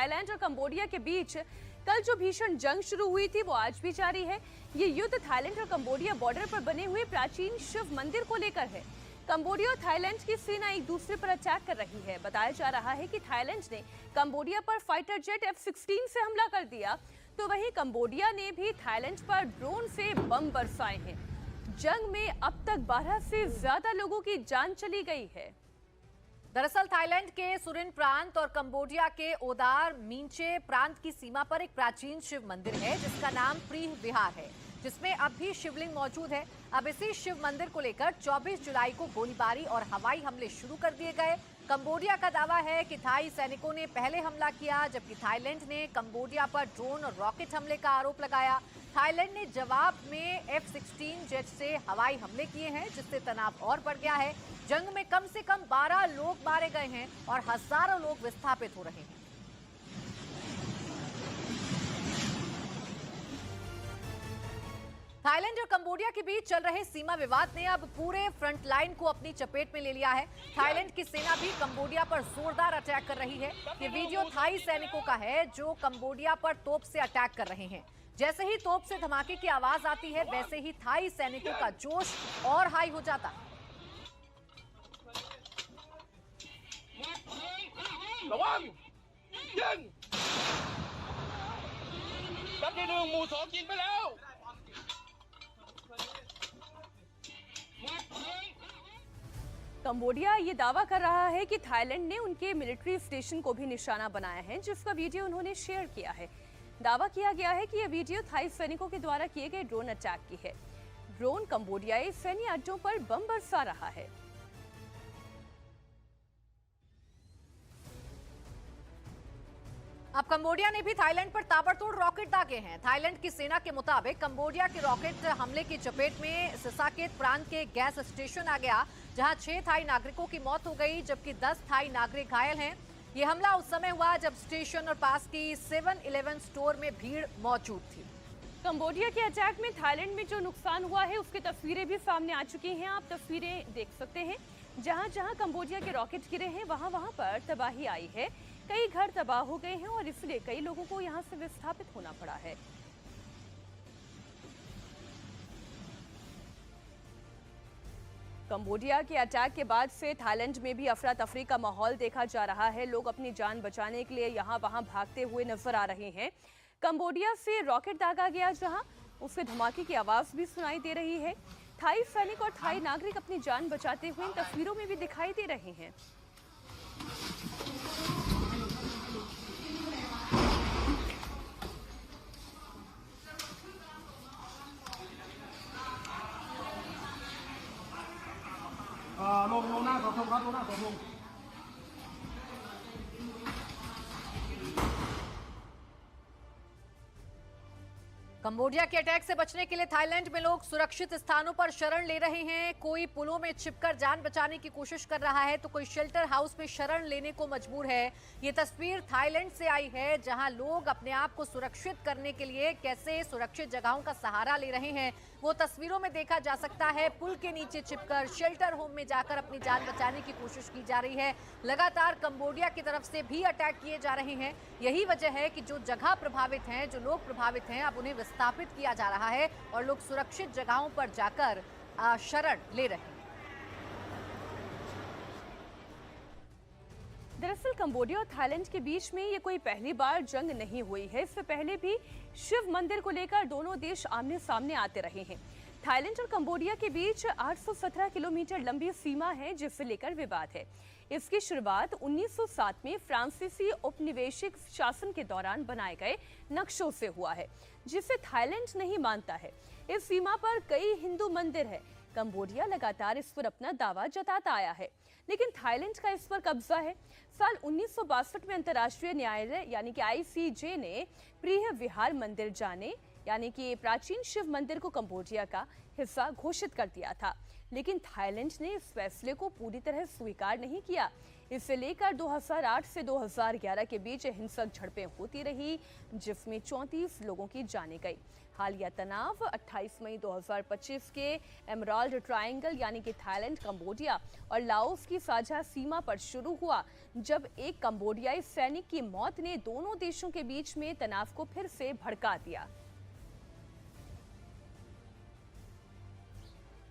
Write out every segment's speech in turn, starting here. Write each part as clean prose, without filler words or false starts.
Thailand और Cambodia के बीच कल जो भीषण जंग शुरू हुई थी वो आज भी जारी है। ये युद्ध थाईलैंड और कंबोडिया बॉर्डर पर बने हुए प्राचीन शिव मंदिर को लेकर है। कंबोडिया और थाईलैंड की सेना एक दूसरे पर अटैक कर रही है। बताया जा रहा है कि थाईलैंड ने कंबोडिया पर फाइटर जेट F-16 से हमला कर दिया, तो वहीं कंबोडिया ने भी थाईलैंड पर ड्रोन से बम बरसाए हैं। जंग में अब तक 12 से ज्यादा लोगों की जान चली गई है। दरअसल थाईलैंड के सुरिन प्रांत और कंबोडिया के ओदार मींचे प्रांत की सीमा पर एक प्राचीन शिव मंदिर है जिसका नाम प्रीह विहार है, जिसमें अब भी शिवलिंग मौजूद है। अब इसी शिव मंदिर को लेकर 24 जुलाई को गोलीबारी और हवाई हमले शुरू कर दिए गए। कंबोडिया का दावा है कि थाई सैनिकों ने पहले हमला किया, जबकि थाईलैंड ने कंबोडिया पर ड्रोन और रॉकेट हमले का आरोप लगाया। थाईलैंड ने जवाब में F-16 जेट से हवाई हमले किए हैं, जिससे तनाव और बढ़ गया है। जंग में कम से कम 12 लोग मारे गए हैं और हजारों लोग विस्थापित हो रहे हैं। थाईलैंड और कंबोडिया के बीच चल रहे सीमा विवाद ने अब पूरे फ्रंट लाइन को अपनी चपेट में ले लिया है। थाईलैंड की सेना भी कंबोडिया पर जोरदार अटैक कर रही है। ये वीडियो थाई सैनिकों का है जो कंबोडिया पर तोप से अटैक कर रहे हैं। जैसे ही तोप से धमाके की आवाज आती है, वैसे ही थाई सैनिकों का जोश और हाई हो जाता है। कंबोडिया ये दावा कर रहा है कि थाईलैंड ने उनके मिलिट्री स्टेशन को भी निशाना बनाया है, जिसका वीडियो उन्होंने शेयर किया है। दावा किया गया है कि यह वीडियो थाई सैनिकों के द्वारा किए गए ड्रोन अटैक की है। ड्रोन कंबोडियाई सैन्य अड्डों पर बम बरसा रहा है। अब कंबोडिया ने भी थाईलैंड पर ताबड़तोड़ रॉकेट दागे हैं। थाईलैंड की सेना के मुताबिक कंबोडिया के रॉकेट हमले की चपेट में सिसाकेत प्रांत के गैस स्टेशन आ गया, जहां 6 थाई नागरिकों की मौत हो गई, जबकि 10 थाई नागरिक घायल हैं। ये हमला उस समय हुआ जब स्टेशन और पास की 7-Eleven स्टोर में भीड़ मौजूद थी। कंबोडिया के अटैक में थाईलैंड में जो नुकसान हुआ है उसकी तस्वीरें भी सामने आ चुकी हैं। आप तस्वीरें देख सकते हैं। जहां जहां कंबोडिया के रॉकेट गिरे हैं वहां वहां पर तबाही आई है। कई घर तबाह हो गए हैं और इसलिए कई लोगों को यहां से विस्थापित होना पड़ा है। कंबोडिया के अटैक के बाद से थाईलैंड में भी अफरा तफरी का माहौल देखा जा रहा है। लोग अपनी जान बचाने के लिए यहां वहां भागते हुए नजर आ रहे हैं। कंबोडिया से रॉकेट दागा गया, जहां उसके धमाके की आवाज भी सुनाई दे रही है। थाई सैनिक और थाई नागरिक अपनी जान बचाते हुए इन तस्वीरों में भी दिखाई दे रहे हैं। कंबोडिया के अटैक से बचने के लिए थाईलैंड में लोग सुरक्षित स्थानों पर शरण ले रहे हैं। कोई पुलों में छिपकर जान बचाने की कोशिश कर रहा है, तो कोई शेल्टर हाउस में शरण लेने को मजबूर है। ये तस्वीर थाईलैंड से आई है, जहां लोग अपने आप को सुरक्षित करने के लिए कैसे सुरक्षित जगहों का सहारा ले रहे हैं, वो तस्वीरों में देखा जा सकता है। पुल के नीचे छिपकर शेल्टर होम में जाकर अपनी जान बचाने की कोशिश की जा रही है। लगातार कंबोडिया की तरफ से भी अटैक किए जा रहे हैं। यही वजह है कि जो जगह प्रभावित हैं, जो लोग प्रभावित हैं, अब उन्हें विस्थापित किया जा रहा है और लोग सुरक्षित जगहों पर जाकर शरण ले रहे हैं। दरअसल कंबोडिया और थाईलैंड के बीच में ये कोई पहली बार जंग नहीं हुई है। इससे पहले भी शिव मंदिर को लेकर दोनों देश आमने सामने आते रहे हैं। थाईलैंड और कंबोडिया के बीच 817 किलोमीटर लंबी सीमा है, जिसे लेकर विवाद है। इसकी शुरुआत 1907 में फ्रांसीसी औपनिवेशिक शासन के दौरान बनाए गए नक्शों से हुआ है, जिसे थाईलैंड नहीं मानता है। इस सीमा पर कई हिंदू मंदिर है। कंबोडिया लगातार इस पर अपना दावा जताता आया है, लेकिन थाईलैंड का इस पर कब्जा है। साल 1962 में अंतर्राष्ट्रीय न्यायालय यानी कि ICJ ने प्रीह विहार मंदिर जाने यानी कि प्राचीन शिव मंदिर को कंबोडिया का हिस्सा घोषित कर दिया था, लेकिन थाईलैंड ने इस फैसले को पूरी तरह स्वीकार नहीं किया। इसे लेकर 2008 से 2011 के बीच हिंसक झड़पें होती रही, जिसमें 34 लोगों की जानें गई। हालिया तनाव 28 मई 2025 के एमराल्ड ट्रायंगल यानी कि थाईलैंड, कंबोडिया और लाओस की साझा सीमा पर शुरू हुआ, जब एक कंबोडियाई सैनिक की मौत ने दोनों देशों के बीच में तनाव को फिर से भड़का दिया।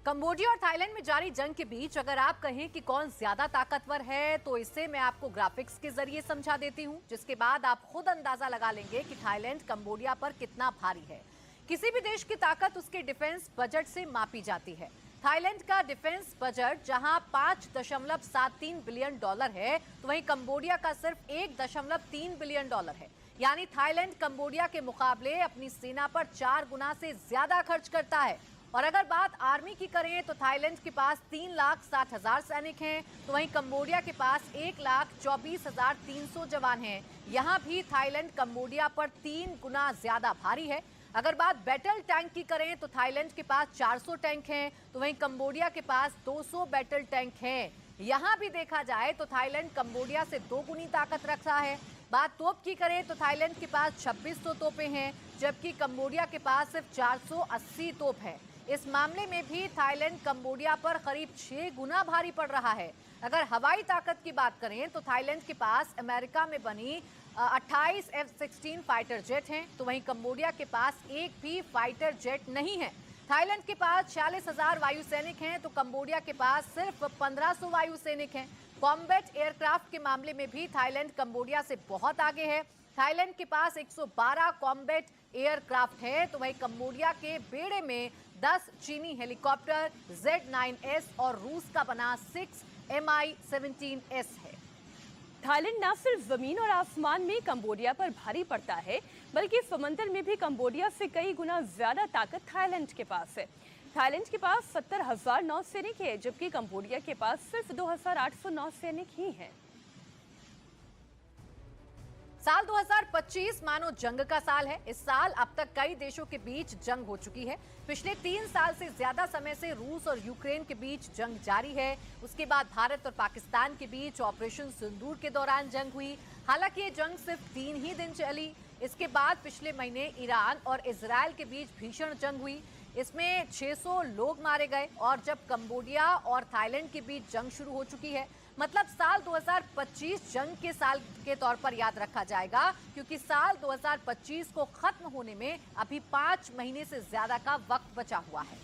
कंबोडिया और थाईलैंड में जारी जंग के बीच अगर आप कहें कि कौन ज्यादा ताकतवर है, तो इसे मैं आपको ग्राफिक्स के जरिए समझा देती हूं, जिसके बाद आप खुद अंदाजा लगा लेंगे कि थाईलैंड कंबोडिया पर कितना भारी है। किसी भी देश की ताकत उसके डिफेंस बजट से मापी जाती है। थाईलैंड का डिफेंस बजट जहां 5.73 बिलियन डॉलर है, तो वहीं कंबोडिया का सिर्फ 1.3 बिलियन डॉलर है। यानी थाईलैंड कंबोडिया के मुकाबले अपनी सेना पर 4 गुना से ज्यादा खर्च करता है। और अगर बात आर्मी की करें तो थाईलैंड के पास 3,60,000 सैनिक हैं, तो वहीं कंबोडिया के पास 1,24,300 जवान हैं। यहां भी थाईलैंड कंबोडिया पर 3 गुना ज्यादा भारी है। अगर बात बैटल टैंक की करें तो थाईलैंड के पास 400 टैंक हैं, तो वहीं कंबोडिया के पास 200 बैटल टैंक हैं। यहां भी देखा जाए तो थाईलैंड कंबोडिया से 2 गुनी ताकत रखता है। बात तोप की करें तो थाईलैंड के पास 2600 तोपें हैं, जबकि कंबोडिया के पास सिर्फ 480 तोप है। इस मामले में भी थाईलैंड कंबोडिया पर करीब 6 गुना भारी पड़ रहा है। अगर हवाई ताकत की बात करें तो थाईलैंड के पास अमेरिका में बनी 28 F-16 फाइटर जेट हैं, तो वहीं कंबोडिया के पास एक भी फाइटर जेट नहीं है। थाईलैंड के पास 46,000 वायु सैनिक हैं, तो कंबोडिया के पास सिर्फ 1500 वायु सैनिक हैं। कॉम्बैट एयरक्राफ्ट के मामले में भी थाईलैंड कंबोडिया से बहुत आगे है। थाईलैंड के पास 112 कॉम्बैट एयरक्राफ्ट है, तो वहीं कंबोडिया के बेड़े में 10 चीनी हेलीकॉप्टर Z-9S और रूस का बना 6 Mi-17S है। थाईलैंड न सिर्फ जमीन और आसमान में कंबोडिया पर भारी पड़ता है, बल्कि समंदर में भी कंबोडिया से कई गुना ज्यादा ताकत थाईलैंड के पास है। थाईलैंड के पास 70,000 नौसैनिक है, जबकि कंबोडिया के पास सिर्फ 2,800 नौसैनिक ही हैं। साल 2025 मानो जंग का साल है। इस साल अब तक कई देशों के बीच जंग हो चुकी है। पिछले 3 साल से ज्यादा समय से रूस और यूक्रेन के बीच जंग जारी है। उसके बाद भारत और पाकिस्तान के बीच ऑपरेशन सिंदूर के दौरान जंग हुई। हालांकि ये जंग सिर्फ 3 ही दिन चली। इसके बाद पिछले महीने ईरान और इजराइल के बीच भीषण जंग हुई। इसमें 600 लोग मारे गए। और जब कंबोडिया और थाईलैंड के बीच जंग शुरू हो चुकी है, मतलब साल 2025 जंग के साल के तौर पर याद रखा जाएगा, क्योंकि साल 2025 को खत्म होने में अभी 5 महीने से ज्यादा का वक्त बचा हुआ है।